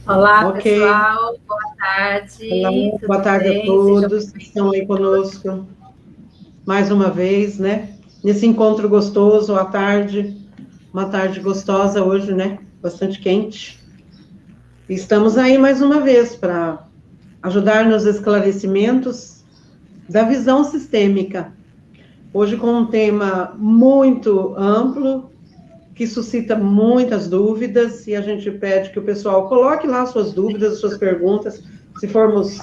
Olá, Ok. pessoal, boa tarde. Olá, boa Tudo tarde a bem? todos que estão aí conosco mais uma vez, né? Nesse encontro gostoso à tarde, uma tarde gostosa hoje, né? Bastante quente. E estamos aí mais uma vez para ajudar nos esclarecimentos da visão sistêmica. Hoje com um tema muito amplo, que suscita muitas dúvidas, e a gente pede que o pessoal coloque lá suas dúvidas, suas perguntas, se formos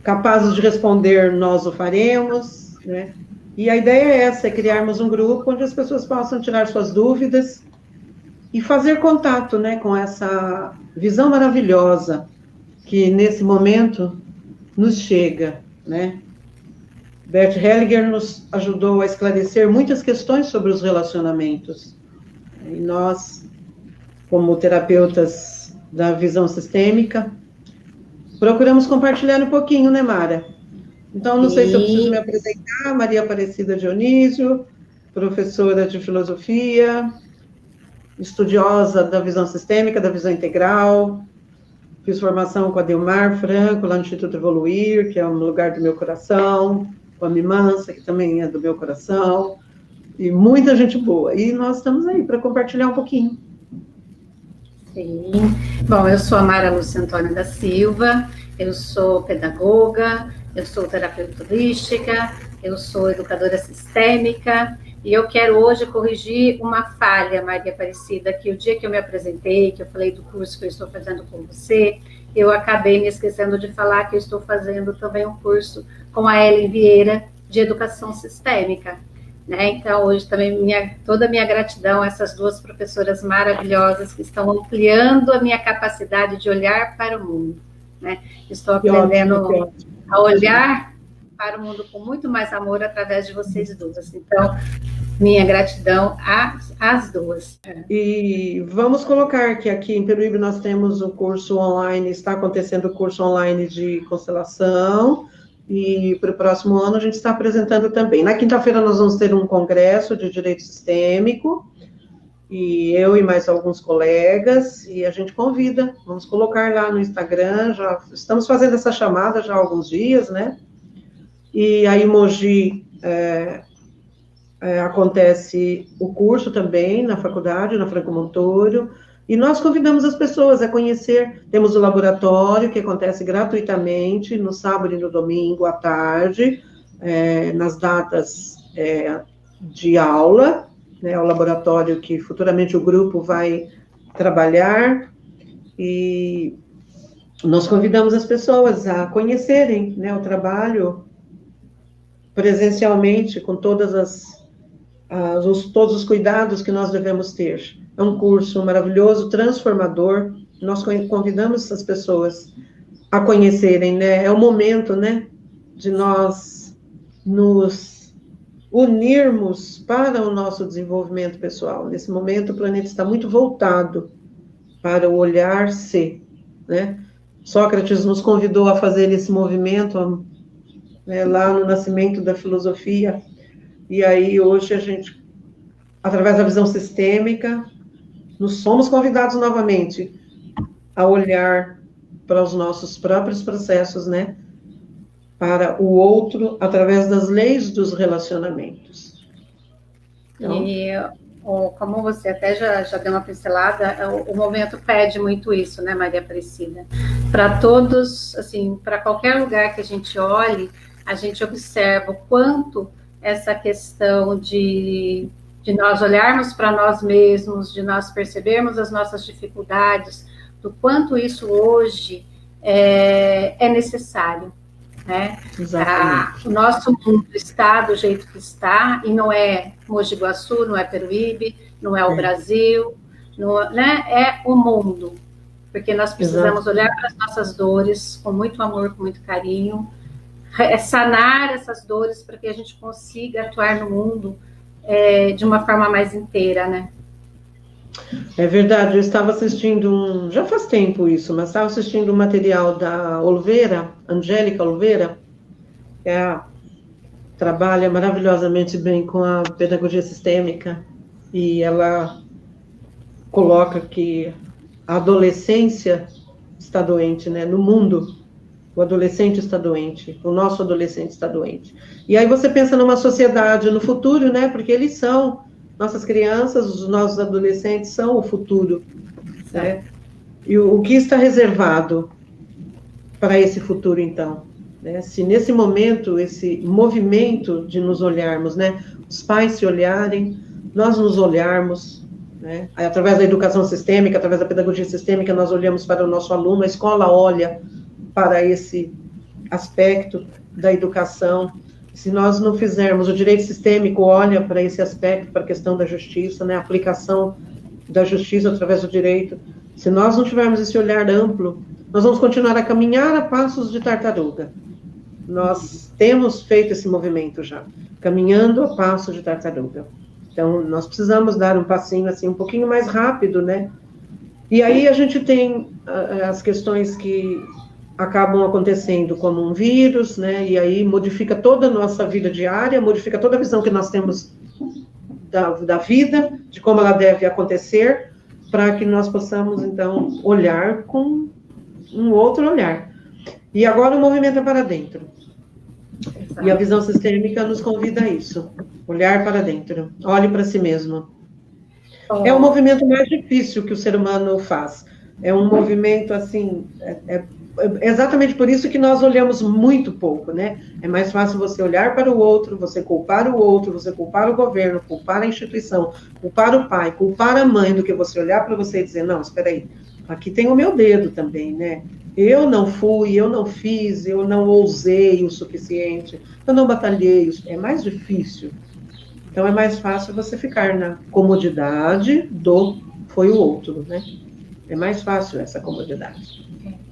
capazes de responder, nós o faremos, né? E a ideia é essa, é criarmos um grupo onde as pessoas possam tirar suas dúvidas e fazer contato, né, com essa visão maravilhosa que nesse momento nos chega, né? Bert Hellinger nos ajudou a esclarecer muitas questões sobre os relacionamentos. E nós, como terapeutas da visão sistêmica, procuramos compartilhar um pouquinho, né, Mara? Então, não sei se eu preciso me apresentar, Maria Aparecida Dionísio, professora de filosofia, estudiosa da visão sistêmica, da visão integral, fiz formação com a Delmar Franco, lá no Instituto Evoluir, que é um lugar do meu coração, com a Mimança, que também é do meu coração, e muita gente boa. E nós estamos aí para compartilhar um pouquinho. Sim. Bom, eu sou a Mara Lúcia Antônia da Silva, eu sou pedagoga, eu sou terapeuta holística, eu sou educadora sistêmica, e eu quero hoje corrigir uma falha, Maria Aparecida, que o dia que eu me apresentei, que eu falei do curso que eu estou fazendo com você, eu acabei me esquecendo de falar que eu estou fazendo também um curso com a Ellen Vieira, de educação sistêmica. Né? Então, hoje também toda a minha gratidão a essas duas professoras maravilhosas que estão ampliando a minha capacidade de olhar para o mundo. Né? Estou aprendendo a olhar para o mundo com muito mais amor através de vocês duas. Então, minha gratidão às duas. E vamos colocar que aqui em Peruíbe nós temos o curso online, está acontecendo o curso online de constelação, e para o próximo ano a gente está apresentando também. Na quinta-feira nós vamos ter um congresso de direito sistêmico, e eu e mais alguns colegas, e a gente convida, vamos colocar lá no Instagram, já estamos fazendo essa chamada já há alguns dias, né? E aí Mogi acontece o curso também na faculdade, na Franco Montoro, e nós convidamos as pessoas a conhecer. Temos o laboratório, que acontece gratuitamente, no sábado e no domingo à tarde, nas datas de aula, né, o laboratório que futuramente o grupo vai trabalhar, e nós convidamos as pessoas a conhecerem, né, o trabalho presencialmente, com todos os cuidados que nós devemos ter. É um curso maravilhoso, transformador. Nós convidamos as pessoas a conhecerem, né? É o momento, né, de nós nos unirmos para o nosso desenvolvimento pessoal. Nesse momento, o planeta está muito voltado para o olhar-se, né? Sócrates nos convidou a fazer esse movimento, né, lá no nascimento da filosofia. E aí, hoje, a gente, através da visão sistêmica, nos somos convidados novamente a olhar para os nossos próprios processos, né? Para o outro, através das leis dos relacionamentos. Então, e como você até já deu uma pincelada, o momento pede muito isso, né, Maria Aparecida? Para todos, assim, para qualquer lugar que a gente olhe, a gente observa o quanto essa questão de nós olharmos para nós mesmos, de nós percebermos as nossas dificuldades, do quanto isso hoje é necessário. Né? O nosso mundo está do jeito que está, e não é Mogi Guaçu, não é Peruíbe, não é o Brasil, não, né? É o mundo, porque nós precisamos olhar para as nossas dores com muito amor, com muito carinho, sanar essas dores para que a gente consiga atuar no mundo de uma forma mais inteira, né? É verdade, eu estava assistindo já faz tempo isso, mas estava assistindo um material da Oliveira, Angélica Oliveira, que trabalha maravilhosamente bem com a pedagogia sistêmica, e ela coloca que a adolescência está doente, né? No mundo, o adolescente está doente, o nosso adolescente está doente. E aí você pensa numa sociedade, no futuro, né? Porque eles são, nossas crianças, os nossos adolescentes são o futuro, né? E o que está reservado para esse futuro, então? Né? Se nesse momento, esse movimento de nos olharmos, né? Os pais se olharem, nós nos olharmos, né? Através da educação sistêmica, através da pedagogia sistêmica, nós olhamos para o nosso aluno, a escola olha para esse aspecto da educação. Se nós não fizermos, o direito sistêmico olha para esse aspecto, para a questão da justiça, né? A aplicação da justiça através do direito. Se nós não tivermos esse olhar amplo, nós vamos continuar a caminhar a passos de tartaruga. Nós temos feito esse movimento já, caminhando a passos de tartaruga. Então, nós precisamos dar um passinho assim, um pouquinho mais rápido, né? E aí a gente tem as questões que acabam acontecendo como um vírus, né? E aí modifica toda a nossa vida diária, modifica toda a visão que nós temos da vida, de como ela deve acontecer, para que nós possamos, então, olhar com um outro olhar. E agora o movimento é para dentro. E a visão sistêmica nos convida a isso. Olhar para dentro. Olhe para si mesmo. É o movimento mais difícil que o ser humano faz. É um movimento, assim, exatamente por isso que nós olhamos muito pouco, né? É mais fácil você olhar para o outro, você culpar o outro, você culpar o governo, culpar a instituição, culpar o pai, culpar a mãe, do que você olhar para você e dizer, não, espera aí, aqui tem o meu dedo também, né? Eu não fui, eu não fiz, eu não ousei o suficiente, eu não batalhei, é mais difícil. Então é mais fácil você ficar na comodidade do foi o outro, né? É mais fácil essa comodidade.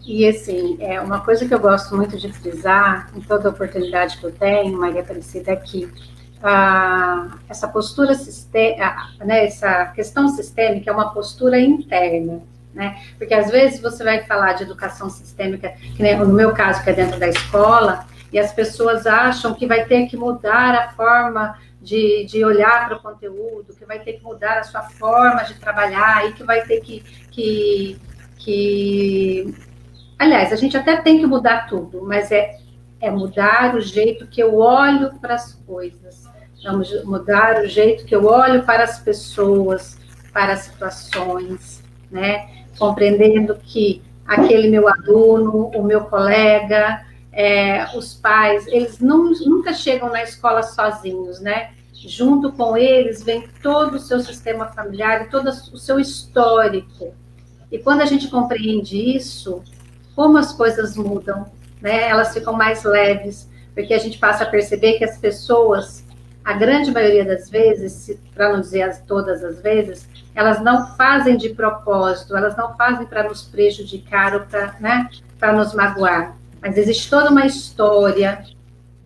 E, assim, uma coisa que eu gosto muito de frisar, em toda oportunidade que eu tenho, Maria Aparecida, é que essa postura sistêmica, né, essa questão sistêmica é uma postura interna, né? Porque, às vezes, você vai falar de educação sistêmica, que, né, no meu caso, que é dentro da escola, e as pessoas acham que vai ter que mudar a forma de olhar para o conteúdo, que vai ter que mudar a sua forma de trabalhar, e que vai ter que aliás, a gente até tem que mudar tudo, mas é mudar o jeito que eu olho para as coisas, vamos mudar o jeito que eu olho para as pessoas, para as situações, né? Compreendendo que aquele meu aluno, o meu colega, os pais, eles nunca chegam na escola sozinhos, né? Junto com eles vem todo o seu sistema familiar e todo o seu histórico. E quando a gente compreende isso, como as coisas mudam, né? Elas ficam mais leves, porque a gente passa a perceber que as pessoas, a grande maioria das vezes, para não dizer todas as vezes, elas não fazem de propósito, elas não fazem para nos prejudicar ou para, né, para nos magoar. Mas existe toda uma história,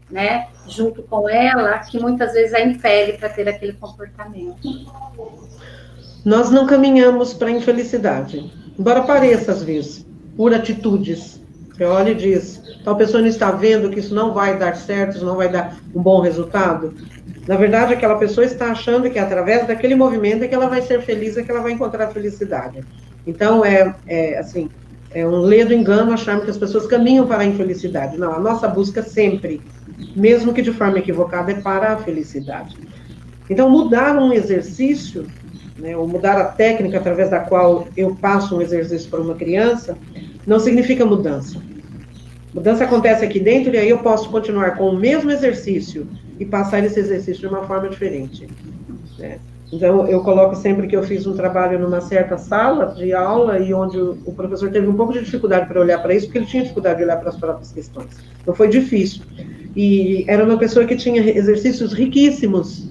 né, junto com ela, que muitas vezes a impele para ter aquele comportamento. Nós não caminhamos para a infelicidade, embora pareça às vezes, por atitudes. Você olha e diz, tal pessoa não está vendo que isso não vai dar certo, isso não vai dar um bom resultado. Na verdade, aquela pessoa está achando que através daquele movimento é que ela vai ser feliz, é que ela vai encontrar a felicidade. Então, assim, é um ledo engano acharmos que as pessoas caminham para a infelicidade. Não, a nossa busca sempre, mesmo que de forma equivocada, é para a felicidade. Então, mudar um exercício, né, ou mudar a técnica através da qual eu passo um exercício para uma criança, não significa mudança. Mudança acontece aqui dentro e aí eu posso continuar com o mesmo exercício e passar esse exercício de uma forma diferente, né? Então, eu coloco sempre que eu fiz um trabalho numa certa sala de aula e onde o professor teve um pouco de dificuldade para olhar para isso, porque ele tinha dificuldade de olhar para as próprias questões. Então, foi difícil. E era uma pessoa que tinha exercícios riquíssimos,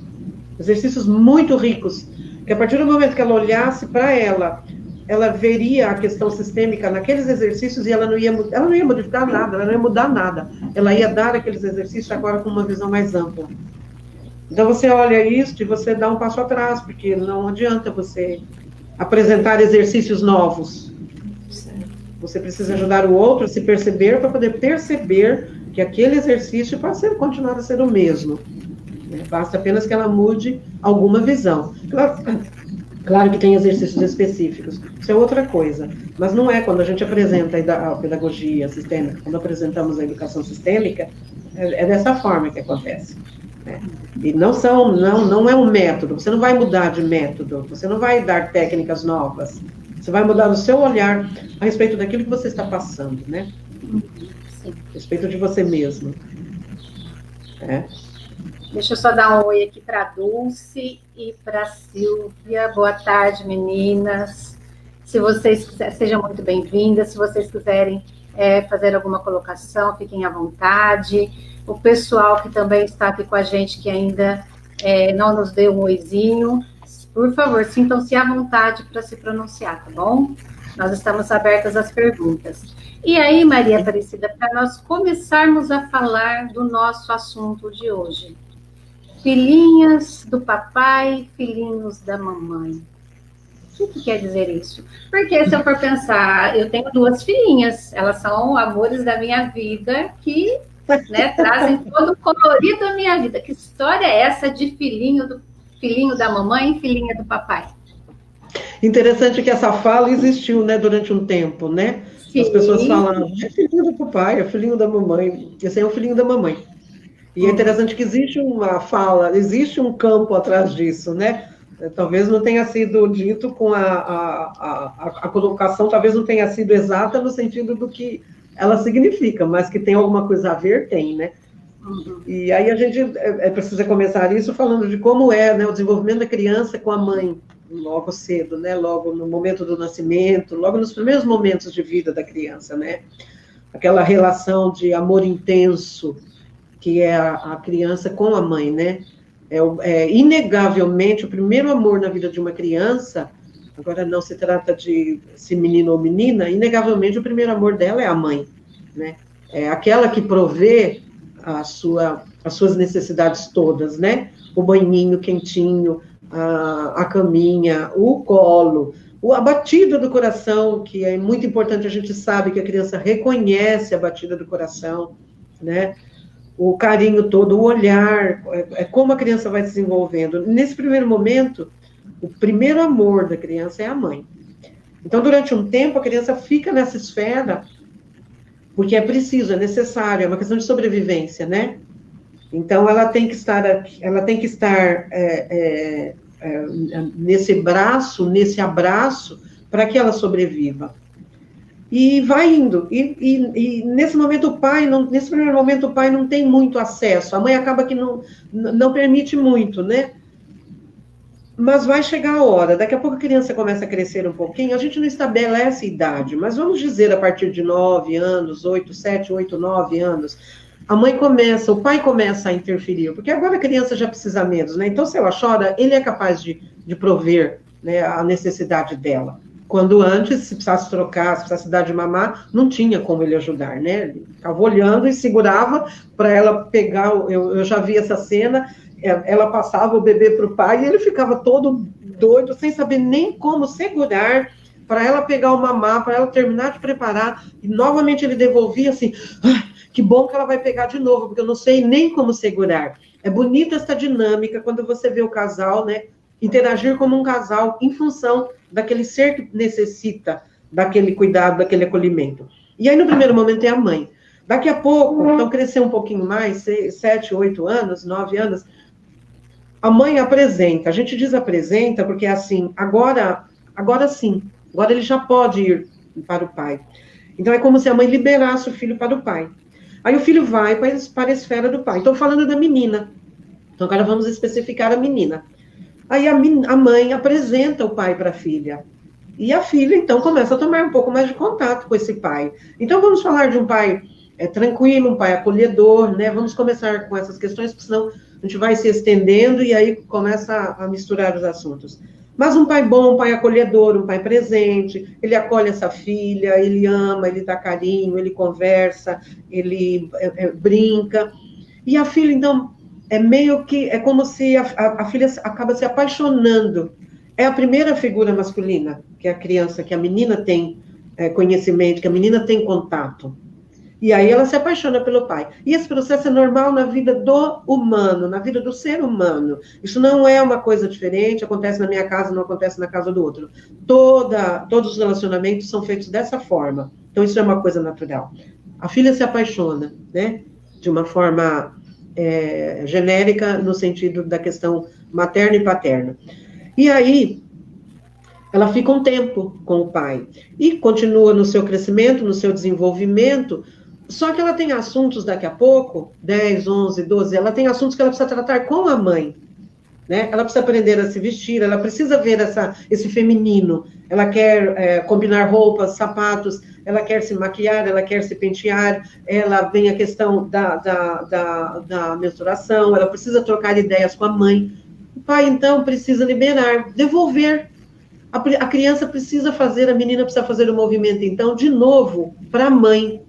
exercícios muito ricos, que a partir do momento que ela olhasse para ela veria a questão sistêmica naqueles exercícios e ela não ia modificar nada, ela não ia mudar nada. Ela ia dar aqueles exercícios agora com uma visão mais ampla. Então, você olha isso e você dá um passo atrás, porque não adianta você apresentar exercícios novos. Você precisa ajudar o outro a se perceber para poder perceber que aquele exercício pode continuar a ser o mesmo. Basta apenas que ela mude alguma visão. Claro que tem exercícios específicos, isso é outra coisa, mas não é quando a gente apresenta a pedagogia sistêmica, quando apresentamos a educação sistêmica, é dessa forma que acontece. Né? E não é um método, você não vai mudar de método, você não vai dar técnicas novas, você vai mudar o seu olhar a respeito daquilo que você está passando, né? Sim. A respeito de você mesmo. Deixa eu só dar um oi aqui para a Dulce e para a Silvia. Boa tarde, meninas. Se vocês quiserem, sejam muito bem-vindas. Se vocês quiserem fazer alguma colocação, fiquem à vontade. O pessoal que também está aqui com a gente, que ainda não nos deu um oizinho, por favor, sintam-se à vontade para se pronunciar, tá bom? Nós estamos abertas às perguntas. E aí, Maria Aparecida, para nós começarmos a falar do nosso assunto de hoje. Filhinhas do papai, filhinhos da mamãe. O que quer dizer isso? Porque se eu for pensar, eu tenho 2 filhinhas, elas são amores da minha vida que trazem todo o colorido da minha vida. Que história é essa de filhinho da mamãe e filhinha do papai? Interessante que essa fala existiu, né, durante um tempo, né? Sim. As pessoas falam, é filhinho do papai, é filhinho da mamãe, esse é o filhinho da mamãe. E é interessante que existe uma fala, existe um campo atrás disso, né? Talvez não tenha sido dito com a colocação, talvez não tenha sido exata no sentido do que ela significa, mas que tem alguma coisa a ver, tem, né? E aí a gente precisa começar isso falando de como é, né, o desenvolvimento da criança com a mãe, logo cedo, né? Logo no momento do nascimento, logo nos primeiros momentos de vida da criança, né? Aquela relação de amor intenso, que é a criança com a mãe, né? Inegavelmente, o primeiro amor na vida de uma criança, agora não se trata de se menino ou menina, inegavelmente o primeiro amor dela é a mãe, né? É aquela que provê as suas necessidades todas, né? O banhinho quentinho, a caminha, o colo, a batida do coração, que é muito importante, a gente sabe que a criança reconhece a batida do coração, né? O carinho todo, o olhar, como a criança vai se desenvolvendo. Nesse primeiro momento, o primeiro amor da criança é a mãe. Então, durante um tempo, a criança fica nessa esfera, porque é preciso, é necessário, é uma questão de sobrevivência, né? Então, ela tem que estar nesse braço, nesse abraço, para que ela sobreviva. E vai indo. E nesse momento nesse primeiro momento o pai não tem muito acesso. A mãe acaba que não permite muito, né? Mas vai chegar a hora. Daqui a pouco a criança começa a crescer um pouquinho. A gente não estabelece idade, mas vamos dizer a partir de 9 anos, 7, 8, 9 anos. O pai começa a interferir, porque agora a criança já precisa menos, né? Então, se ela chora, ele é capaz de prover, né, a necessidade dela. Quando antes, se precisasse trocar, se precisasse dar de mamar, não tinha como ele ajudar, né? Ele ficava olhando e segurava para ela pegar, eu já vi essa cena, ela passava o bebê para o pai e ele ficava todo doido, sem saber nem como segurar, para ela pegar o mamar, para ela terminar de preparar, e novamente ele devolvia assim, que bom que ela vai pegar de novo, porque eu não sei nem como segurar. É bonita essa dinâmica, quando você vê o casal, né, interagir como um casal em função daquele ser que necessita daquele cuidado, daquele acolhimento. E aí, no primeiro momento, é a mãe. Daqui a pouco, então, crescer um pouquinho mais, 7, 8 anos, 9 anos, a mãe apresenta. A gente diz apresenta porque é assim, agora sim, agora ele já pode ir para o pai. Então, é como se a mãe liberasse o filho para o pai. Aí o filho vai para a esfera do pai. Estou falando da menina. Então, agora vamos especificar a menina. Aí a mãe apresenta o pai para a filha. E a filha, então, começa a tomar um pouco mais de contato com esse pai. Então, vamos falar de um pai tranquilo, um pai acolhedor, né? Vamos começar com essas questões, porque senão a gente vai se estendendo e aí começa a misturar os assuntos. Mas um pai bom, um pai acolhedor, um pai presente, ele acolhe essa filha, ele ama, ele dá carinho, ele conversa, ele brinca. E a filha, então, é como se a filha acaba se apaixonando. É a primeira figura masculina que a criança, que a menina tem conhecimento, que a menina tem contato. E aí ela se apaixona pelo pai. E esse processo é normal na vida do humano, na vida do ser humano. Isso não é uma coisa diferente, acontece na minha casa, não acontece na casa do outro. Todos os relacionamentos são feitos dessa forma. Então isso é uma coisa natural. A filha se apaixona, né? De uma forma genérica, no sentido da questão materna e paterna. E aí, ela fica um tempo com o pai. E continua no seu crescimento, no seu desenvolvimento. Só que ela tem assuntos daqui a pouco, 10, 11, 12, ela tem assuntos que ela precisa tratar com a mãe. Né? Ela precisa aprender a se vestir, ela precisa ver esse feminino. Ela quer combinar roupas, sapatos, ela quer se maquiar, ela quer se pentear, ela vem a questão da menstruação, ela precisa trocar ideias com a mãe. O pai, então, precisa liberar, devolver. A criança precisa fazer, a menina precisa fazer o movimento, então, de novo, para a mãe.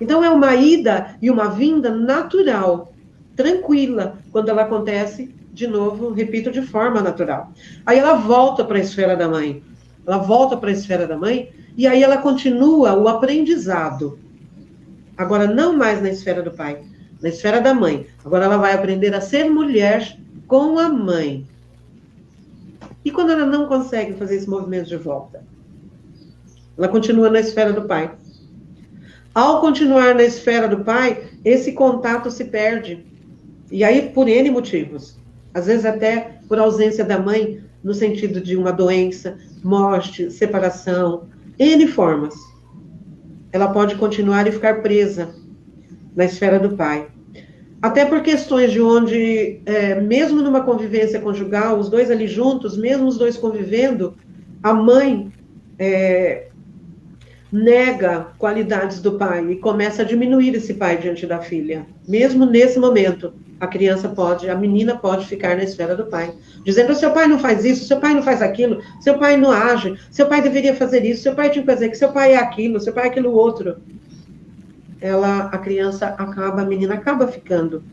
Então, é uma ida e uma vinda natural, tranquila, quando ela acontece, de novo, repito, de forma natural. Aí ela volta para a esfera da mãe. Ela volta para a esfera da mãe, e aí ela continua o aprendizado. Agora, não mais na esfera do pai, na esfera da mãe. Agora ela vai aprender a ser mulher com a mãe. E quando ela não consegue fazer esse movimento de volta? Ela continua na esfera do pai. Ao continuar na esfera do pai, esse contato se perde. E aí, por N motivos. Às vezes até por ausência da mãe, no sentido de uma doença, morte, separação, N formas. Ela pode continuar e ficar presa na esfera do pai. Até por questões de onde, mesmo numa convivência conjugal, os dois ali juntos, mesmo os dois convivendo, a mãe nega qualidades do pai e começa a diminuir esse pai diante da filha. Mesmo nesse momento, a menina pode ficar na esfera do pai, dizendo: seu pai não faz isso, seu pai não faz aquilo, seu pai não age, seu pai deveria fazer isso, seu pai tinha que fazer que seu pai é aquilo, seu pai é aquilo outro. A menina acaba ficando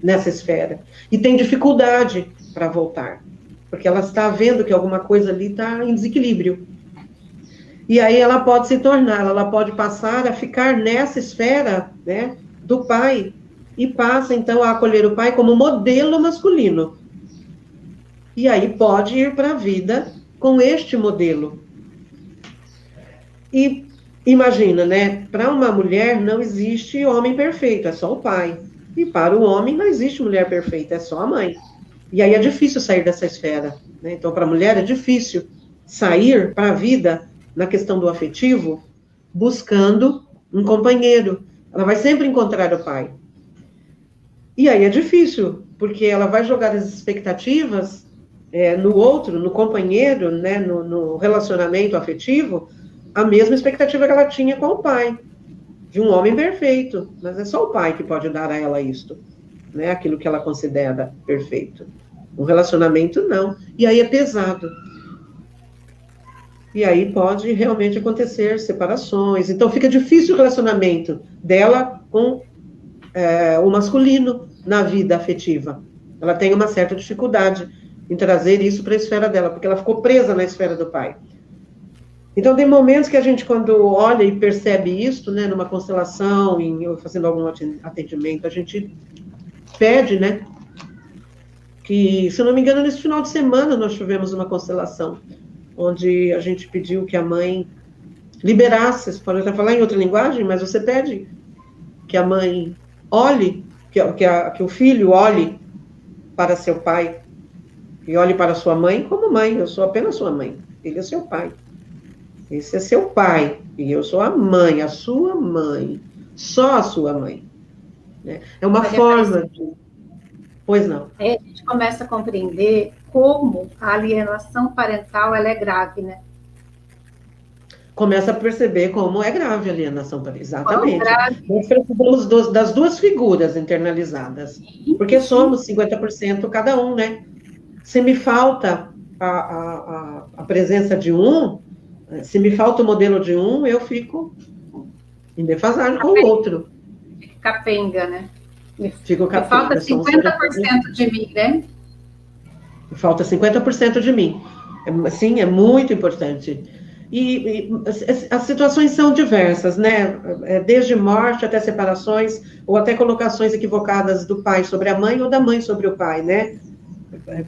nessa esfera e tem dificuldade para voltar, porque ela está vendo que alguma coisa ali está em desequilíbrio. E aí ela pode ela pode passar a ficar nessa esfera, né, do pai, e passa, então, a acolher o pai como modelo masculino. E aí pode ir para a vida com este modelo. E imagina, né, para uma mulher não existe homem perfeito, é só o pai. E para o homem não existe mulher perfeita, é só a mãe. E aí é difícil sair dessa esfera, né? Então, para a mulher é difícil sair para a vida na questão do afetivo, buscando um companheiro. Ela vai sempre encontrar o pai. E aí é difícil, porque ela vai jogar as expectativas no outro, no companheiro, né, no relacionamento afetivo, a mesma expectativa que ela tinha com o pai, de um homem perfeito. Mas é só o pai que pode dar a ela isto, né, aquilo que ela considera perfeito. Um relacionamento, não. E aí é pesado. E aí pode realmente acontecer separações. Então fica difícil o relacionamento dela com o masculino na vida afetiva. Ela tem uma certa dificuldade em trazer isso para a esfera dela, porque ela ficou presa na esfera do pai. Então tem momentos que a gente, quando olha e percebe isso, né, numa constelação, fazendo algum atendimento, a gente pede, né, que, se não me engano, nesse final de semana nós tivemos uma constelação, onde a gente pediu que a mãe liberasse, você pode até falar em outra linguagem, mas você pede que a mãe olhe, que o filho olhe para seu pai, e olhe para sua mãe como mãe. Eu sou apenas sua mãe, ele é seu pai. Esse é seu pai, e eu sou a mãe, a sua mãe, só a sua mãe. Né? É uma forma de... Pois não. A gente começa a compreender como a alienação parental ela é grave, né? Começa a perceber como é grave a alienação parental. Exatamente. Nós precisamos das duas figuras internalizadas, porque somos 50% cada um, né? Se me falta a presença de um, se me falta o modelo de um, eu fico em defasagem com o outro. Capenga, né? Fico capenga. Falta 50% de mim, né? Falta 50% de mim. Sim, é muito importante. As situações são diversas, né? Desde morte até separações, ou até colocações equivocadas do pai sobre a mãe ou da mãe sobre o pai, né?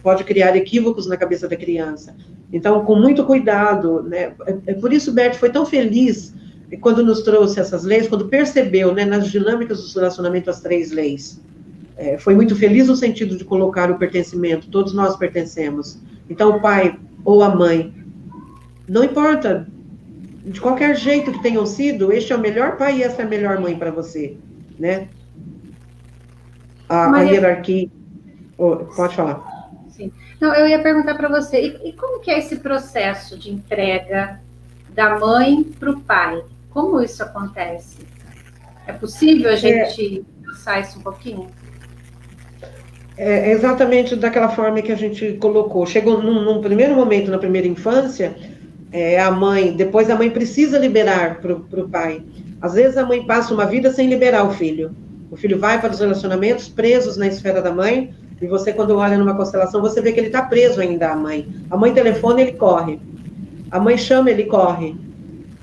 Pode criar equívocos na cabeça da criança. Então, com muito cuidado, né? Por isso, Bert foi tão feliz quando nos trouxe essas leis, quando percebeu, né, nas dinâmicas do relacionamento, as 3 leis. Foi muito feliz no sentido de colocar o pertencimento, todos nós pertencemos. Então, o pai ou a mãe, não importa, de qualquer jeito que tenham sido, este é o melhor pai e essa é a melhor mãe para você, né? A hierarquia... pode falar. Sim. Não, eu ia perguntar para você, e como que é esse processo de entrega da mãe para o pai? Como isso acontece? É possível a gente pensar isso um pouquinho? É exatamente daquela forma que a gente colocou. Chegou num primeiro momento, na primeira infância, depois a mãe precisa liberar para o pai. Às vezes a mãe passa uma vida sem liberar o filho. O filho vai para os relacionamentos presos na esfera da mãe, e você, quando olha numa constelação, você vê que ele está preso ainda à mãe. A mãe telefona, ele corre. A mãe chama, ele corre.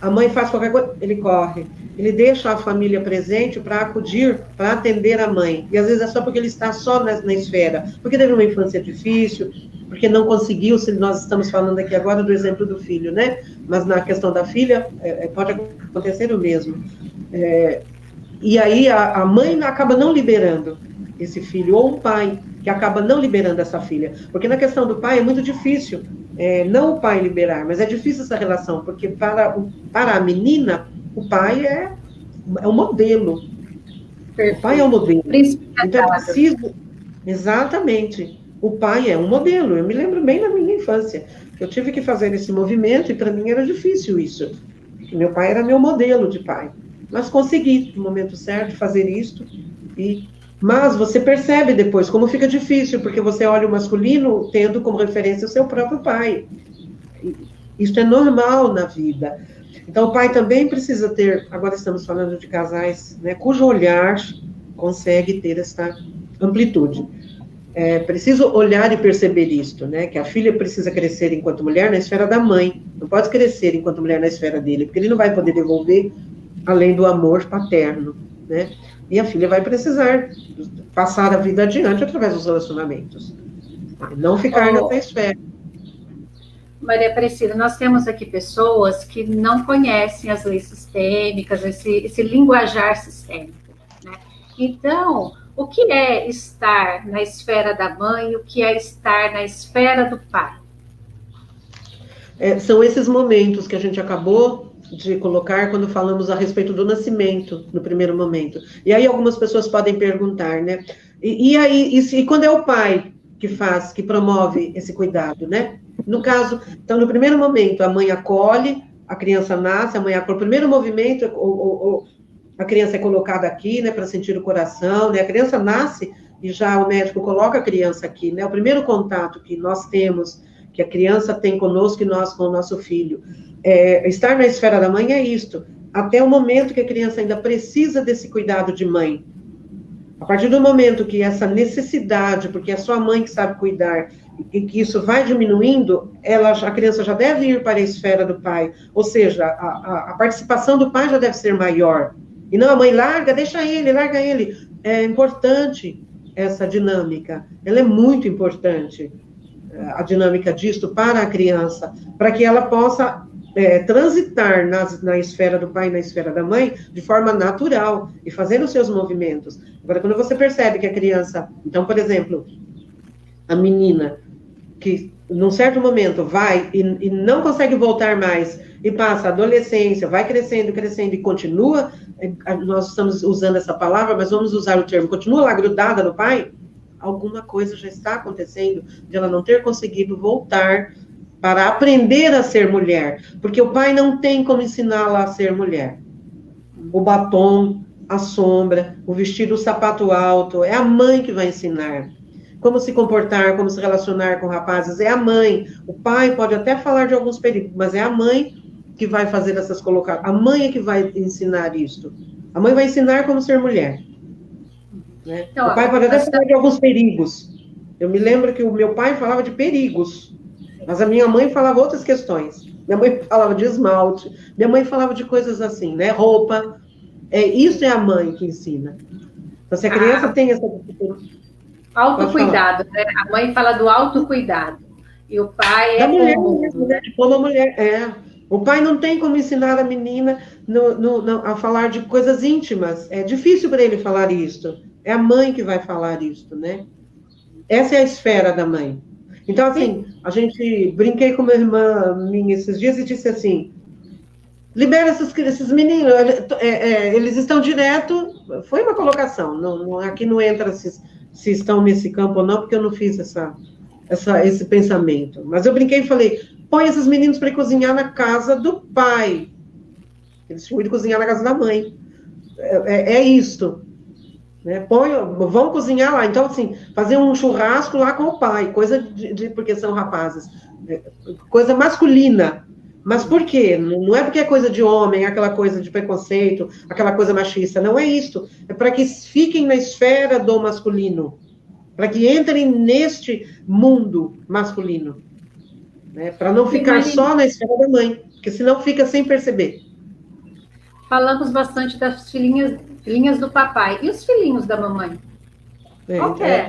A mãe faz qualquer coisa, ele corre. Ele deixa a família presente para acudir, para atender a mãe. E às vezes é só porque ele está só na esfera. Porque teve uma infância difícil, porque não conseguiu, se nós estamos falando aqui agora do exemplo do filho, né? Mas na questão da filha, pode acontecer o mesmo. E aí a mãe acaba não liberando esse filho, ou o pai que acaba não liberando essa filha. Porque na questão do pai é muito difícil, não o pai liberar, mas é difícil essa relação, porque para a menina, o pai é um modelo. Perfeito. O pai é um modelo. Então é preciso... Exatamente. O pai é um modelo. Eu me lembro bem da minha infância. Eu tive que fazer esse movimento e para mim era difícil isso. Porque meu pai era meu modelo de pai. Mas consegui, no momento certo, fazer isto. Mas você percebe depois como fica difícil, porque você olha o masculino tendo como referência o seu próprio pai. Isso é normal na vida. Então, o pai também precisa ter, agora estamos falando de casais, né, cujo olhar consegue ter essa amplitude. É preciso olhar e perceber isto, né, que a filha precisa crescer enquanto mulher na esfera da mãe, não pode crescer enquanto mulher na esfera dele, porque ele não vai poder devolver além do amor paterno, né, e a filha vai precisar passar a vida adiante através dos relacionamentos, não ficar nessa esfera. Maria Aparecida, nós temos aqui pessoas que não conhecem as leis sistêmicas, esse linguajar sistêmico, né? Então, o que é estar na esfera da mãe, o que é estar na esfera do pai? São esses momentos que a gente acabou de colocar quando falamos a respeito do nascimento, no primeiro momento. E aí algumas pessoas podem perguntar, né? E quando é o pai que promove esse cuidado, né? No caso, então, no primeiro momento, a mãe acolhe, a criança nasce, a mãe acolhe. O primeiro movimento, a criança é colocada aqui, né, para sentir o coração, né? A criança nasce e já o médico coloca a criança aqui, né? O primeiro contato que nós temos, que a criança tem conosco e nós com o nosso filho. Estar na esfera da mãe é isto, até o momento que a criança ainda precisa desse cuidado de mãe. A partir do momento que essa necessidade, porque é só a mãe que sabe cuidar, e que isso vai diminuindo, a criança já deve ir para a esfera do pai, ou seja, a participação do pai já deve ser maior. E não a mãe larga ele. É importante essa dinâmica, ela é muito importante, a dinâmica disto para a criança, para que ela possa transitar na esfera do pai e na esfera da mãe de forma natural e fazendo os seus movimentos. Agora, quando você percebe que a criança... Então, por exemplo, a menina que, num certo momento, vai e não consegue voltar mais e passa a adolescência, vai crescendo e continua... Nós estamos usando essa palavra, mas vamos usar o termo, continua lá grudada no pai, alguma coisa já está acontecendo de ela não ter conseguido voltar para aprender a ser mulher, porque o pai não tem como ensiná-la a ser mulher. O batom, a sombra, o vestido, o sapato alto, é a mãe que vai ensinar. Como se comportar, como se relacionar com rapazes, é a mãe. O pai pode até falar de alguns perigos, mas é a mãe que vai fazer essas colocações. A mãe é que vai ensinar isto. A mãe vai ensinar como ser mulher. Né? Então, o pai pode até falar de alguns perigos. Eu me lembro que o meu pai falava de perigos, mas a minha mãe falava outras questões. Minha mãe falava de esmalte, minha mãe falava de coisas assim, né? Roupa. Isso é a mãe que ensina. Então, se a criança tem essa... Autocuidado, né? A mãe fala do autocuidado. E o pai Da mulher como, mesmo, né? De como a mulher é. O pai não tem como ensinar a menina a falar de coisas íntimas. É difícil para ele falar isso. É a mãe que vai falar isso, né? Essa é a esfera da mãe. Então, assim, brinquei com uma irmã minha esses dias e disse assim, libera esses meninos, eles estão direto, foi uma colocação, aqui não entra se estão nesse campo ou não, porque eu não fiz esse pensamento. Mas eu brinquei e falei, põe esses meninos para cozinhar na casa do pai. Eles tinham ido cozinhar na casa da mãe. É isto. Né? Vão cozinhar lá. Então, assim, fazer um churrasco lá com o pai, coisa porque são rapazes. Coisa masculina. Mas por quê? Não é porque é coisa de homem, aquela coisa de preconceito, aquela coisa machista. Não é isso. É para que fiquem na esfera do masculino. Para que entrem neste mundo masculino. Né? Para não ficar só na esfera da mãe. Porque senão fica sem perceber. Falamos bastante das filhinhas do papai. E os filhinhos da mamãe?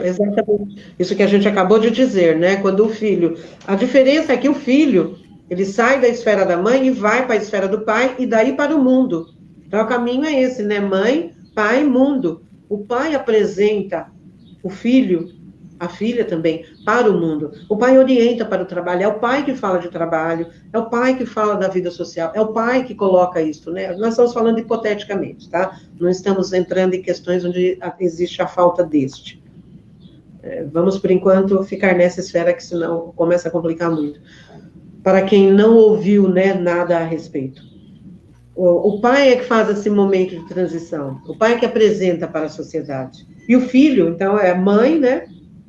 Exatamente. Isso que a gente acabou de dizer, né? Quando o filho... A diferença é que o filho, ele sai da esfera da mãe e vai para a esfera do pai e daí para o mundo. Então, o caminho é esse, né? Mãe, pai, mundo. O pai apresenta o filho, a filha também, para o mundo. O pai orienta para o trabalho, é o pai que fala de trabalho, é o pai que fala da vida social, é o pai que coloca isso, né? Nós estamos falando hipoteticamente, tá? Não estamos entrando em questões onde existe a falta deste. Vamos, por enquanto, ficar nessa esfera, que senão começa a complicar muito. Para quem não ouviu, né, nada a respeito. O pai é que faz esse momento de transição, o pai é que apresenta para a sociedade. E o filho, então, é mãe, né?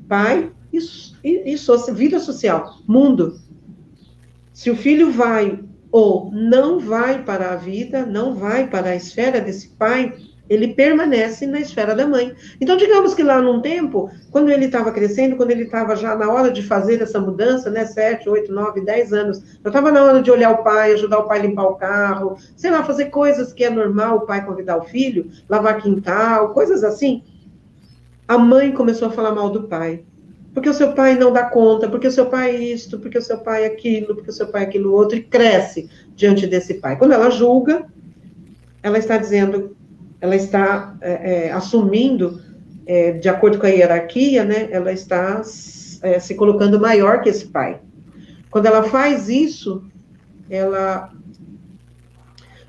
Pai e vida social, mundo. Se o filho vai ou não vai para a vida, não vai para a esfera desse pai, ele permanece na esfera da mãe. Então, digamos que lá num tempo, quando ele estava crescendo, quando ele estava já na hora de fazer essa mudança, né, 7, 8, 9, 10 anos, já estava na hora de olhar o pai, ajudar o pai a limpar o carro, sei lá, fazer coisas que é normal o pai convidar o filho, lavar quintal, coisas assim. A mãe começou a falar mal do pai. Porque o seu pai não dá conta, porque o seu pai é isto, porque o seu pai é aquilo, porque o seu pai é aquilo outro, e cresce diante desse pai. Quando ela julga, ela está dizendo, ela está assumindo, de acordo com a hierarquia, né, ela está se colocando maior que esse pai. Quando ela faz isso, ela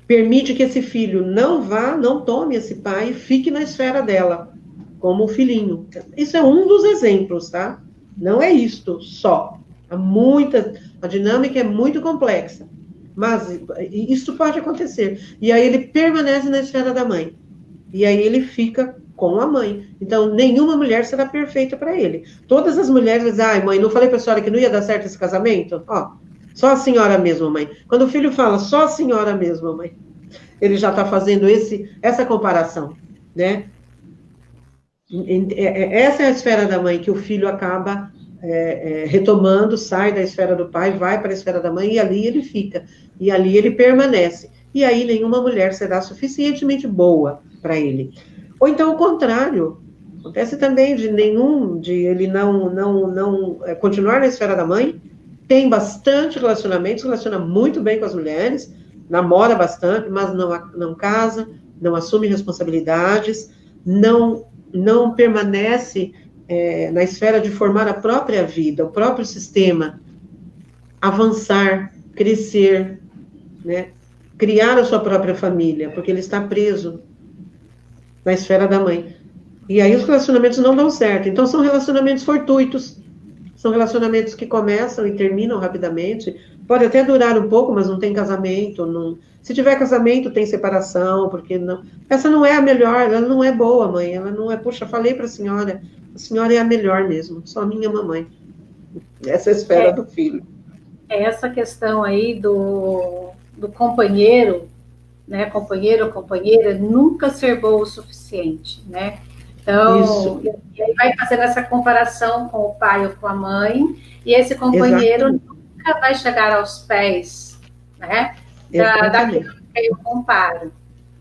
permite que esse filho não tome esse pai e fique na esfera dela, como o filhinho. Isso é um dos exemplos, tá? Não é isto só. A dinâmica é muito complexa, mas isso pode acontecer. E aí ele permanece na esfera da mãe. E aí ele fica com a mãe. Então, nenhuma mulher será perfeita para ele. Todas as mulheres dizem, ai, mãe, não falei para a senhora que não ia dar certo esse casamento? Ó, só a senhora mesmo, mãe. Quando o filho fala, só a senhora mesmo, mãe, ele já está fazendo essa comparação, né? Essa é a esfera da mãe, que o filho acaba retomando, sai da esfera do pai, vai para a esfera da mãe, e ali ele fica. E ali ele permanece. E aí nenhuma mulher será suficientemente boa para ele. Ou então o contrário. Acontece também de ele não continuar na esfera da mãe, tem bastante relacionamento, se relaciona muito bem com as mulheres, namora bastante, mas não casa, não assume responsabilidades, não permanece na esfera de formar a própria vida, o próprio sistema, avançar, crescer, né? Criar a sua própria família, porque ele está preso na esfera da mãe. E aí os relacionamentos não dão certo. Então são relacionamentos fortuitos, são relacionamentos que começam e terminam rapidamente, pode até durar um pouco, mas não tem casamento, se tiver casamento tem separação, porque não, essa não é a melhor, ela não é boa, mãe, ela não é, poxa, falei para a senhora é a melhor mesmo, só minha mamãe. Essa é a esfera do filho. Essa questão aí do companheiro, né, companheiro ou companheira, nunca ser bom o suficiente, né? Então, e aí vai fazendo essa comparação com o pai ou com a mãe, e esse companheiro nunca vai chegar aos pés né? Exatamente. Daquilo que eu comparo,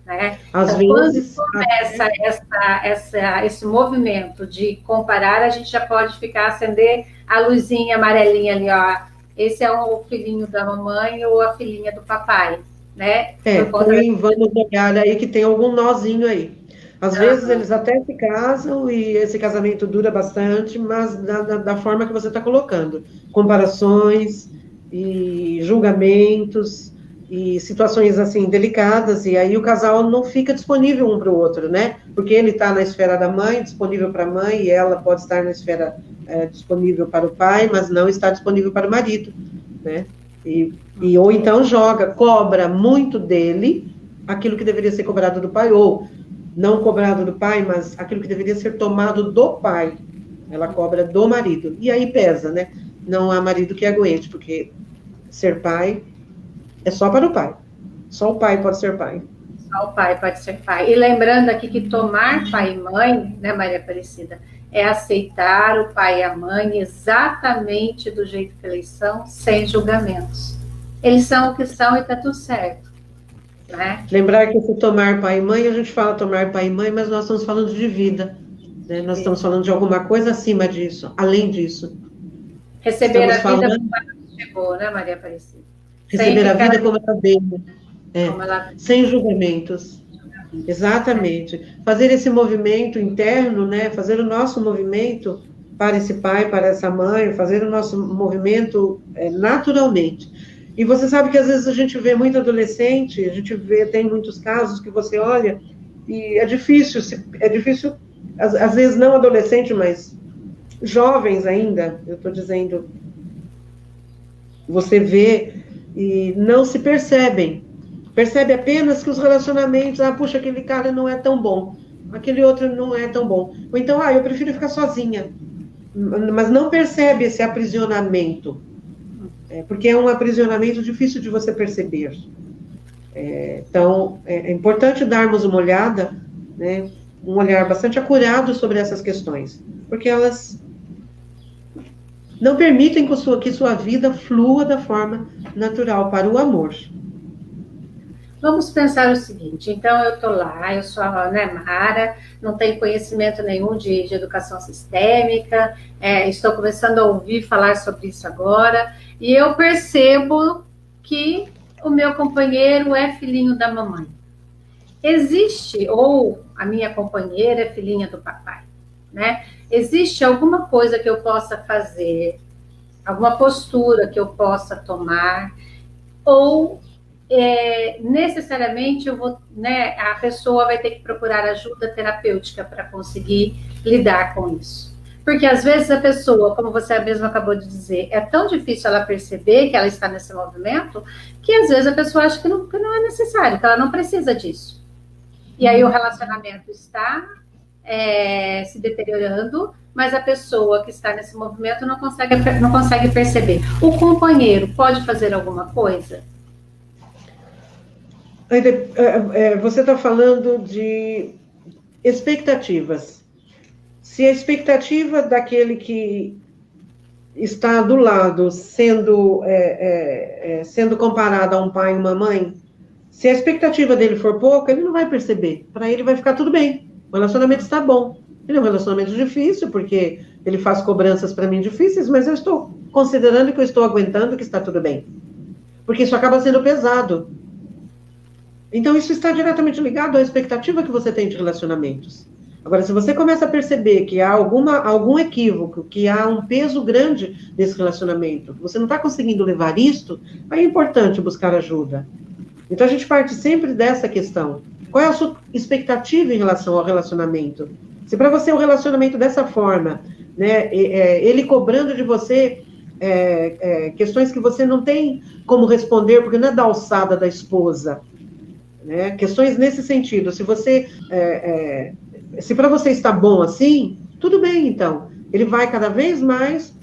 né? Às Então, vezes, quando começa esse movimento de comparar, a gente já pode acender a luzinha amarelinha ali, ó. Esse é o filhinho da mamãe ou a filhinha do papai, né? Por conta vamos olhar aí que tem algum nozinho aí. Às vezes da... eles até se casam e esse casamento dura bastante, mas da forma que você está colocando. Comparações e julgamentos e situações assim delicadas, e aí o casal não fica disponível um para o outro, né? Porque ele está na esfera da mãe, disponível para a mãe, e ela pode estar na esfera disponível para o pai, mas não está disponível para o marido, né? Ou então cobra muito dele aquilo que deveria ser cobrado do pai, ou não cobrado do pai, mas aquilo que deveria ser tomado do pai, ela cobra do marido. E aí pesa, né? Não há marido que aguente, porque ser pai é só para o pai. Só o pai pode ser pai. Só o pai pode ser pai. E lembrando aqui que tomar pai e mãe, né, Maria Aparecida, é aceitar o pai e a mãe exatamente do jeito que eles são, sem julgamentos. Eles são o que são e está tudo certo. Né? Lembrar que se tomar pai e mãe, a gente fala tomar pai e mãe, mas nós estamos falando de vida. Né? Nós estamos falando de alguma coisa acima disso, além disso. Receber a vida como ela chegou, né, Maria Aparecida? Receber a vida como ela veio. Sem julgamentos. Exatamente. Fazer esse movimento interno, né? Fazer o nosso movimento para esse pai, para essa mãe, fazer o nosso movimento naturalmente. E você sabe que às vezes a gente vê muito adolescente, tem muitos casos que você olha e é difícil, às vezes não adolescente, mas jovens ainda, eu estou dizendo, você vê e não se percebe apenas que os relacionamentos, puxa, aquele cara não é tão bom, aquele outro não é tão bom, ou então, eu prefiro ficar sozinha, mas não percebe esse aprisionamento, porque é um aprisionamento difícil de você perceber. Então, é importante darmos uma olhada, né, um olhar bastante acurado sobre essas questões, porque elas não permitem que sua vida flua da forma natural para o amor. Vamos pensar o seguinte, então eu estou lá, eu sou a Mara, não tenho conhecimento nenhum de educação sistêmica, estou começando a ouvir falar sobre isso agora, e eu percebo que o meu companheiro é filhinho da mamãe. Existe, ou a minha companheira é filhinha do papai, né? Existe alguma coisa que eu possa fazer, alguma postura que eu possa tomar, ou necessariamente a pessoa vai ter que procurar ajuda terapêutica para conseguir lidar com isso. Porque às vezes a pessoa, como você mesmo acabou de dizer, é tão difícil ela perceber que ela está nesse movimento, que às vezes a pessoa acha que não é necessário, que ela não precisa disso. E aí o relacionamento está se deteriorando, mas a pessoa que está nesse movimento não consegue perceber. O companheiro pode fazer alguma coisa? Você está falando de expectativas. Se a expectativa daquele que está do lado sendo comparado a um pai e uma mãe, se a expectativa dele for pouca, ele não vai perceber. Para ele vai ficar tudo bem. O relacionamento está bom. Ele é um relacionamento difícil, porque ele faz cobranças para mim difíceis, mas eu estou considerando que eu estou aguentando, que está tudo bem. Porque isso acaba sendo pesado. Então, isso está diretamente ligado à expectativa que você tem de relacionamentos. Agora, se você começa a perceber que há algum equívoco, que há um peso grande nesse relacionamento, você não está conseguindo levar isto, aí é importante buscar ajuda. Então, a gente parte sempre dessa questão. Qual é a sua expectativa em relação ao relacionamento? Se para você é um relacionamento dessa forma, né, ele cobrando de você questões que você não tem como responder, porque não é da alçada da esposa, né? Questões nesse sentido. Se para você está bom assim, tudo bem, então. Ele vai cada vez mais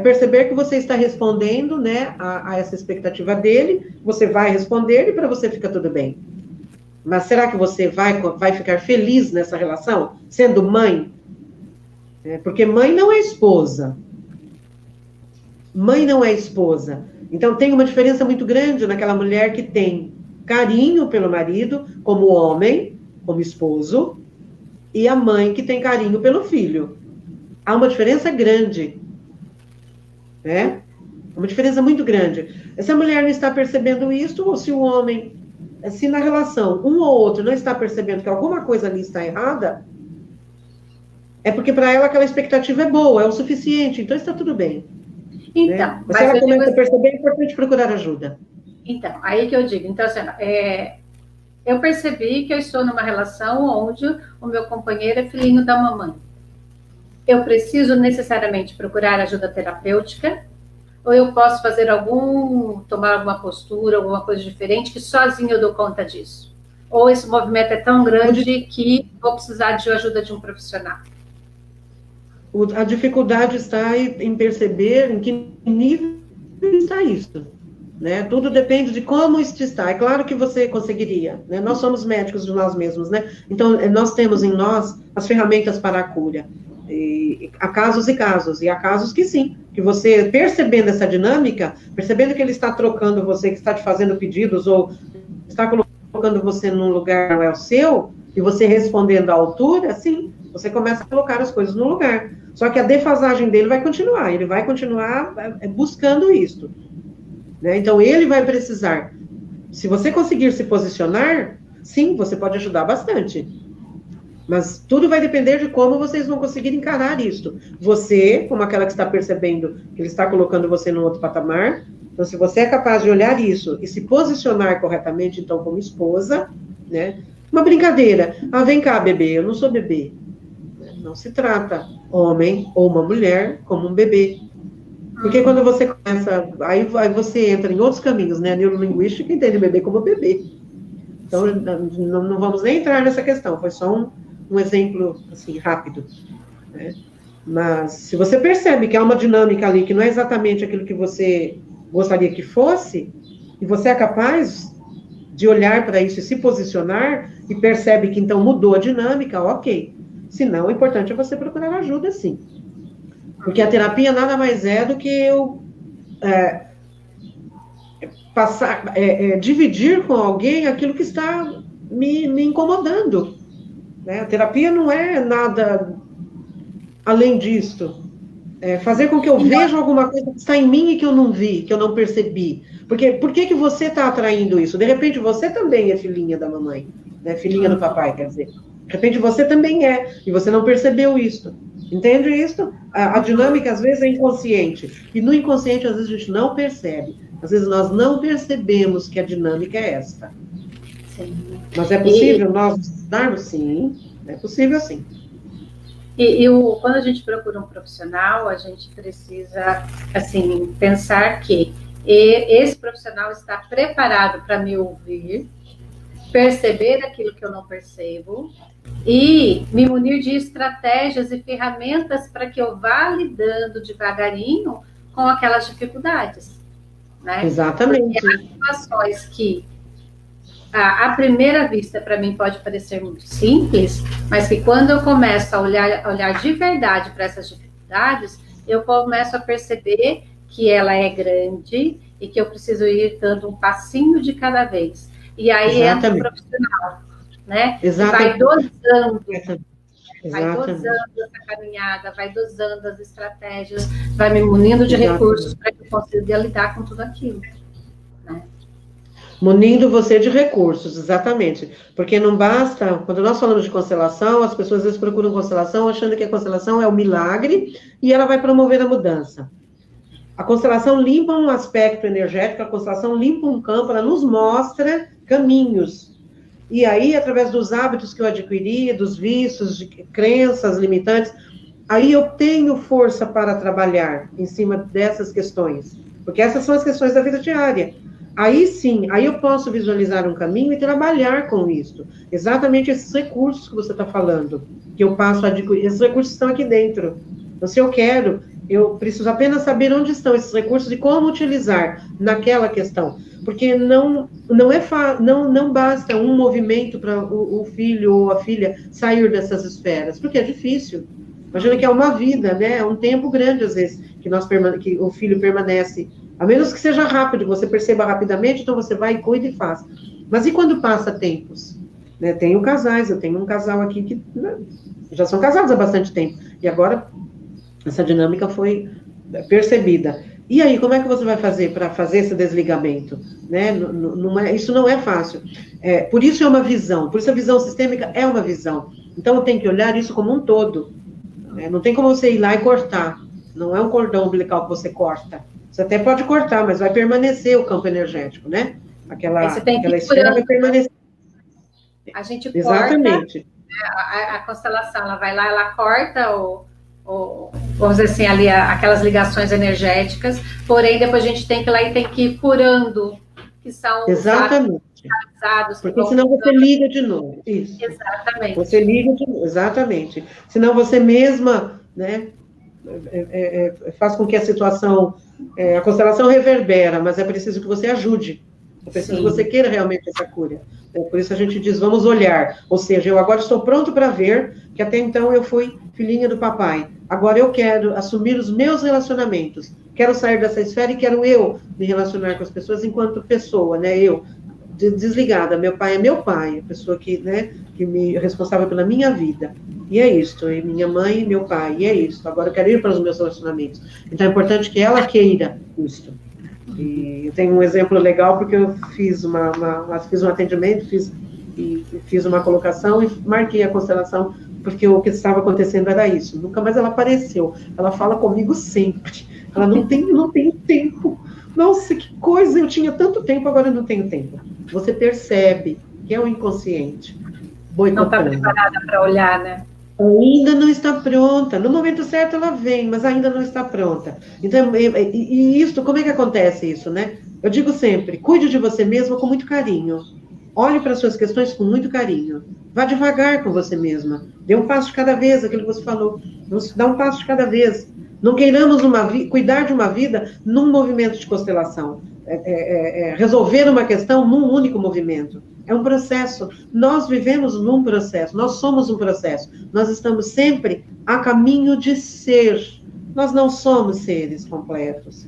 perceber que você está respondendo, né, a essa expectativa dele, você vai responder e para você fica tudo bem. Mas será que você vai ficar feliz nessa relação, sendo mãe? Porque mãe não é esposa. Mãe não é esposa. Então, tem uma diferença muito grande naquela mulher que tem carinho pelo marido, como homem, como esposo, e a mãe que tem carinho pelo filho. Há uma diferença grande, né? Uma diferença muito grande. Se a mulher não está percebendo isso, ou se o homem, se na relação um ou outro não está percebendo que alguma coisa ali está errada, é porque para ela aquela expectativa é boa, é o suficiente, então está tudo bem. Então, né? Mas se ela começa a perceber, é importante procurar ajuda. Então, aí que eu digo, então assim, eu percebi que eu estou numa relação onde o meu companheiro é filhinho da mamãe. Eu preciso necessariamente procurar ajuda terapêutica, ou eu posso fazer tomar alguma postura, alguma coisa diferente, que sozinho eu dou conta disso? Ou esse movimento é tão grande que vou precisar de ajuda de um profissional? A dificuldade está em perceber em que nível está isso. Né? Tudo depende de como isso está. É claro que você conseguiria. Né? Nós somos médicos de nós mesmos. Né? Então, nós temos em nós as ferramentas para a cura. E há casos e casos. E há casos que sim. Que você, percebendo essa dinâmica, percebendo que ele está trocando você, que está te fazendo pedidos, ou está colocando você num lugar que não é o seu, e você respondendo à altura, sim, você começa a colocar as coisas no lugar. Só que a defasagem dele vai continuar. Ele vai continuar buscando isso. Né? Então, ele vai precisar, se você conseguir se posicionar, sim, você pode ajudar bastante. Mas tudo vai depender de como vocês vão conseguir encarar isso. Você, como aquela que está percebendo que ele está colocando você num outro patamar, então, se você é capaz de olhar isso e se posicionar corretamente, então, como esposa, né? Uma brincadeira. Ah, vem cá, bebê, eu não sou bebê. Não se trata homem ou uma mulher como um bebê. Porque quando você começa, aí você entra em outros caminhos, né? A neurolinguística entende o bebê como bebê. Então, não vamos nem entrar nessa questão, foi só um exemplo, assim, rápido. Né? Mas, se você percebe que há uma dinâmica ali, que não é exatamente aquilo que você gostaria que fosse, e você é capaz de olhar para isso e se posicionar, e percebe que, então, mudou a dinâmica, ok. Se não, o importante é você procurar ajuda, sim. Porque a terapia nada mais é do que eu dividir com alguém aquilo que está me incomodando. Né? A terapia não é nada além disso. É fazer com que eu veja alguma coisa que está em mim e que eu não vi, que eu não percebi. Porque por que você está atraindo isso? De repente você também é filhinha da mamãe, né? Filhinha do papai, quer dizer. De repente você também é, e você não percebeu isso. Entende isso? A dinâmica, às vezes, é inconsciente. E no inconsciente, às vezes, a gente não percebe. Às vezes, nós não percebemos que a dinâmica é esta. Sim. Mas é possível nós estudarmos? Sim. É possível, sim. Quando a gente procura um profissional, a gente precisa, assim, pensar que esse profissional está preparado para me ouvir, perceber aquilo que eu não percebo, e me munir de estratégias e ferramentas para que eu vá lidando devagarinho com aquelas dificuldades. Né? Exatamente. Porque há situações que, à primeira vista, para mim pode parecer muito simples, mas que quando eu começo a olhar de verdade para essas dificuldades, eu começo a perceber que ela é grande e que eu preciso ir dando um passinho de cada vez. E aí entra o profissional. Né? Vai dosando, vai dosando essa caminhada, vai dosando as estratégias, vai me munindo de recursos para que eu consiga lidar com tudo aquilo. Né? Munindo você de recursos, exatamente. Porque não basta, quando nós falamos de constelação, as pessoas às vezes procuram constelação achando que a constelação é o milagre e ela vai promover a mudança. A constelação limpa um aspecto energético, a constelação limpa um campo, ela nos mostra caminhos. E aí, através dos hábitos que eu adquiri, dos vícios, de crenças limitantes, aí eu tenho força para trabalhar em cima dessas questões. Porque essas são as questões da vida diária. Aí sim, aí eu posso visualizar um caminho e trabalhar com isso. Exatamente esses recursos que você está falando, que eu passo a adquirir. Esses recursos estão aqui dentro. Então, se eu quero, eu preciso apenas saber onde estão esses recursos e como utilizar naquela questão. Porque não basta um movimento para o filho ou a filha sair dessas esferas, porque é difícil. Imagina que é uma vida, né? É um tempo grande, às vezes, que o filho permanece A menos que seja rápido, você perceba rapidamente, então você vai, cuida e faz. Mas e quando passa tempos? Né? Tenho casais, eu tenho um casal aqui que, né, já são casados há bastante tempo. E agora, essa dinâmica foi percebida. E aí, como é que você vai fazer para fazer esse desligamento? Né? Isso não é fácil. Por isso é uma visão, por isso a visão sistêmica é uma visão. Então, eu tenho que olhar isso como um todo. Né? Não tem como você ir lá e cortar. Não é um cordão umbilical que você corta. Você até pode cortar, mas vai permanecer o campo energético, né? Aquela esfera vai permanecer. A gente Exatamente. Corta, a constelação, ela vai lá, ela corta vamos dizer assim, ali aquelas ligações energéticas, porém depois a gente tem que ir lá e tem que ir curando, que são exatamente. Porque senão você liga de novo. Isso. Exatamente. Você liga de novo, exatamente. Senão você mesma, né, faz com que a situação, a constelação reverbera, mas é preciso que você ajude. É preciso que você queira realmente essa cura. Por isso a gente diz, vamos olhar. Ou seja, eu agora estou pronto para ver que até então eu fui filhinha do papai. Agora eu quero assumir os meus relacionamentos. Quero sair dessa esfera e quero eu me relacionar com as pessoas enquanto pessoa, né? Eu, desligada. Meu pai é meu pai, a pessoa que, né, que me responsável pela minha vida. E é isso. E minha mãe e meu pai. E é isso. Agora eu quero ir para os meus relacionamentos. Então é importante que ela queira isso. E eu tenho um exemplo legal, porque eu fiz um atendimento, fiz uma colocação e marquei a constelação, porque o que estava acontecendo era isso. Nunca mais ela apareceu. Ela fala comigo sempre. Ela não tem tempo. Nossa, que coisa! Eu tinha tanto tempo, agora eu não tenho tempo. Você percebe que é o inconsciente boicotando. Não está preparada para olhar, né? Ainda não está pronta. No momento certo ela vem, mas ainda não está pronta. Então, e isso, como é que acontece isso, né? Eu digo sempre, cuide de você mesma com muito carinho. Olhe para as suas questões com muito carinho. Vá devagar com você mesma. Dê um passo de cada vez, aquilo que você falou. Vamos dar um passo de cada vez. Não queiramos cuidar de uma vida num movimento de constelação. Resolver uma questão num único movimento. É um processo. Nós vivemos num processo. Nós somos um processo. Nós estamos sempre a caminho de ser. Nós não somos seres completos.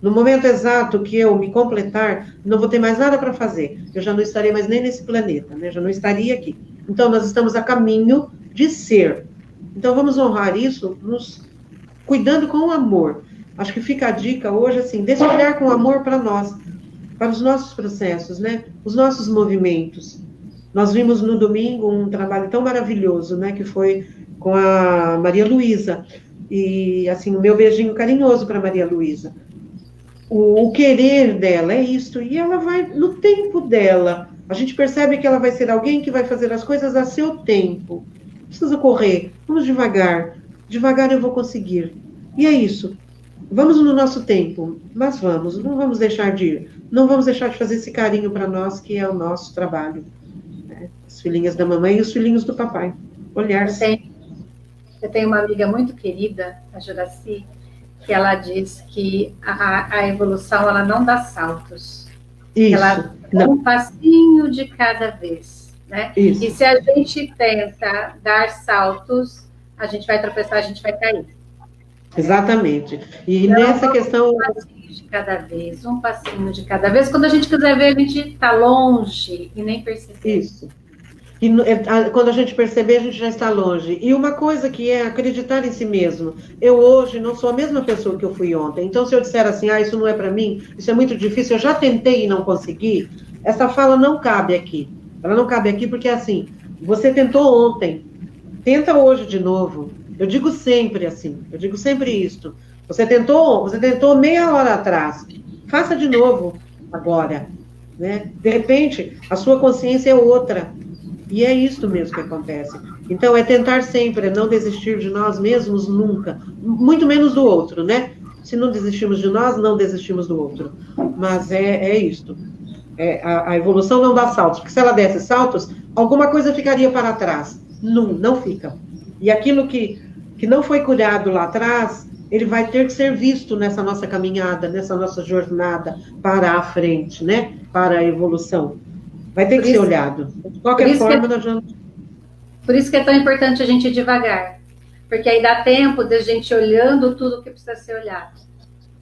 No momento exato que eu me completar, não vou ter mais nada para fazer. Eu já não estarei mais nem nesse planeta, né? Já não estaria aqui. Então, nós estamos a caminho de ser. Então, vamos honrar isso, nos cuidando com amor. Acho que fica a dica hoje, assim, desse olhar com amor para nós, para os nossos processos, né? Os nossos movimentos. Nós vimos no domingo um trabalho tão maravilhoso, né? Que foi com a Maria Luísa. E, assim, o meu beijinho carinhoso para Maria Luísa. O querer dela é isto, e ela vai no tempo dela. A gente percebe que ela vai ser alguém que vai fazer as coisas a seu tempo. Não precisa correr, vamos devagar. Devagar eu vou conseguir. E é isso. Vamos no nosso tempo, mas vamos, não vamos deixar de ir. Não vamos deixar de fazer esse carinho para nós, que é o nosso trabalho. Né? As filhinhas da mamãe e os filhinhos do papai. Olhar-se. Eu tenho uma amiga muito querida, a Juraci, que ela diz que a evolução, ela não dá saltos. Isso. Ela dá um passinho de cada vez, né? Isso. E se a gente tenta dar saltos, a gente vai tropeçar, a gente vai cair. Exatamente. E então, nessa questão... Um passinho de cada vez, um passinho de cada vez. Quando a gente quiser ver, a gente está longe e nem percebe. Isso. E quando a gente perceber, a gente já está longe. E uma coisa que é acreditar em si mesmo. Eu hoje não sou a mesma pessoa que eu fui ontem. Então, se eu disser assim, isso não é para mim, isso é muito difícil, eu já tentei e não consegui, essa fala não cabe aqui. Ela não cabe aqui porque, assim, você tentou ontem, tenta hoje de novo. Eu digo sempre assim, eu digo sempre isto. Você tentou meia hora atrás, faça de novo agora. Né? De repente, a sua consciência é outra. E é isso mesmo que acontece. Então, é tentar sempre, não desistir de nós mesmos nunca. Muito menos do outro, né? Se não desistimos de nós, não desistimos do outro. Mas é isto. A evolução não dá saltos. Porque se ela desse saltos, alguma coisa ficaria para trás. Não fica. E aquilo que não foi cuidado lá atrás, ele vai ter que ser visto nessa nossa caminhada, nessa nossa jornada para a frente, né? Para a evolução. Vai ter que ser olhado. De qualquer forma, nós vamos... Por isso que é tão importante a gente ir devagar. Porque aí dá tempo de a gente olhando tudo que precisa ser olhado.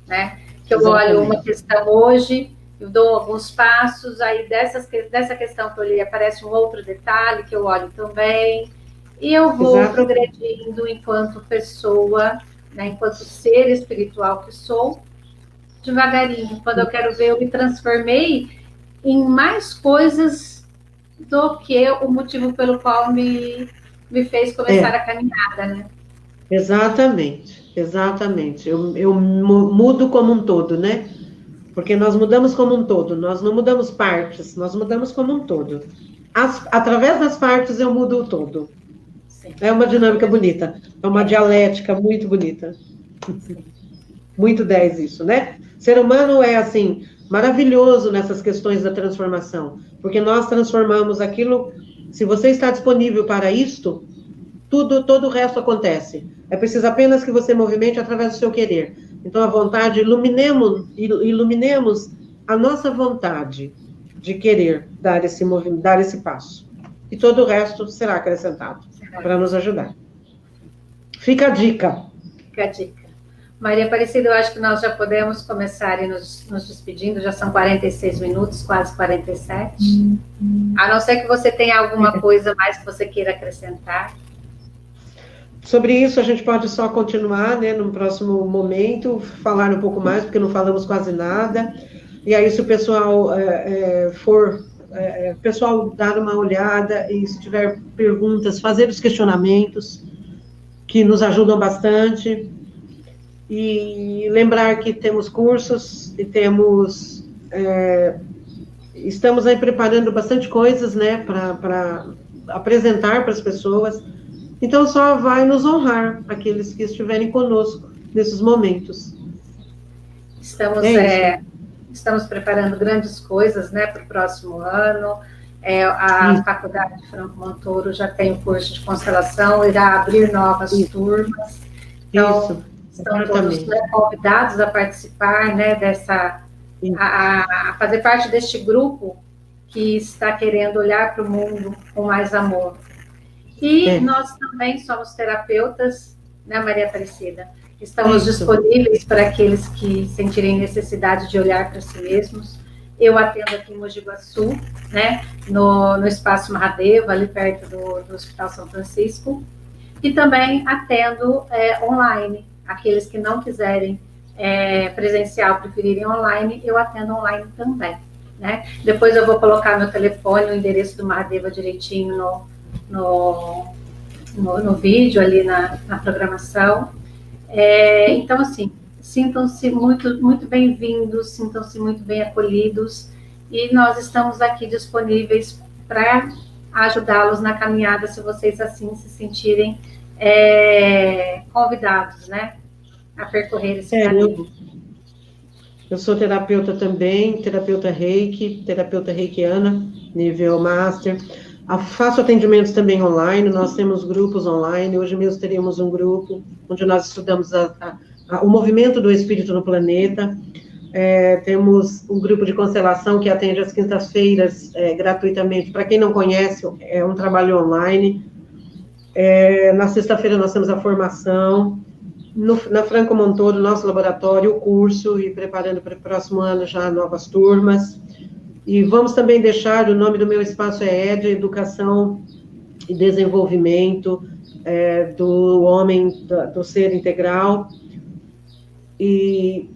Né? que eu olho uma questão hoje, eu dou alguns passos, aí dessa questão que eu olhei aparece um outro detalhe que eu olho também, e eu vou progredindo enquanto pessoa, né, enquanto ser espiritual que sou, devagarinho. Quando eu quero ver, eu me transformei em mais coisas do que o motivo pelo qual me fez começar a caminhada, né? Exatamente, exatamente. Eu mudo como um todo, né? Porque nós mudamos como um todo, nós não mudamos partes, nós mudamos como um todo. Através das partes eu mudo o todo. Sim. É uma dinâmica bonita, é uma dialética muito bonita. Sim. Muito 10 isso, né? Ser humano é, assim, maravilhoso nessas questões da transformação, porque nós transformamos aquilo, se você está disponível para isto, todo o resto acontece. É preciso apenas que você movimente através do seu querer. Então, a vontade, iluminemos a nossa vontade de querer dar esse passo. E todo o resto será acrescentado para nos ajudar. Fica a dica. Fica a dica. Maria Aparecida, eu acho que nós já podemos começar nos despedindo, já são 46 minutos, quase 47. A não ser que você tenha alguma coisa mais que você queira acrescentar. Sobre isso, a gente pode só continuar, né, no próximo momento, falar um pouco mais, porque não falamos quase nada. E aí, se o pessoal pessoal dar uma olhada e se tiver perguntas, fazer os questionamentos, que nos ajudam bastante. E lembrar que temos cursos e estamos aí preparando bastante coisas, né, para apresentar para as pessoas. Então, só vai nos honrar aqueles que estiverem conosco nesses momentos. Estamos preparando grandes coisas, né, para o próximo ano. A Faculdade de Franco Montoro já tem o curso de constelação, irá abrir novas turmas. Então, estão todos, né, convidados a participar, né, a fazer parte deste grupo que está querendo olhar para o mundo com mais amor. E nós também somos terapeutas, né, Maria Aparecida? Estamos disponíveis para aqueles que sentirem necessidade de olhar para si mesmos. Eu atendo aqui em Mogi Guaçu, né, no Espaço Mahadeva, ali perto do Hospital São Francisco. E também atendo online. Aqueles que não quiserem presencial, preferirem online, eu atendo online também, né? Depois eu vou colocar meu telefone, o endereço do Mahadeva direitinho no vídeo, ali na programação. Então, assim, sintam-se muito, muito bem-vindos, sintam-se muito bem acolhidos, e nós estamos aqui disponíveis para ajudá-los na caminhada, se vocês assim se sentirem convidados, né, a percorrer esse caminho. Eu sou terapeuta também, terapeuta reikiana, nível master. Faço atendimentos também online, nós temos grupos online. Hoje mesmo teríamos um grupo onde nós estudamos o movimento do espírito no planeta. Temos um grupo de constelação que atende às quintas-feiras gratuitamente. Para quem não conhece, é um trabalho online. Na sexta-feira nós temos a formação. Na Franco Montoro, nosso laboratório, o curso, e preparando para o próximo ano já novas turmas. E vamos também deixar, o nome do meu espaço é ED, Educação e Desenvolvimento do Homem, do Ser Integral. E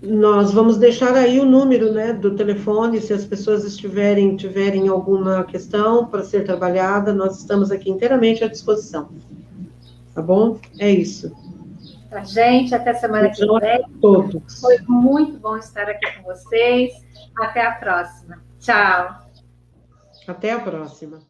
nós vamos deixar aí o número, né, do telefone, se as pessoas tiverem alguma questão para ser trabalhada, nós estamos aqui inteiramente à disposição. Tá bom? É isso. Pra gente, até semana que vem. Todos. Foi muito bom estar aqui com vocês. Até a próxima. Tchau. Até a próxima.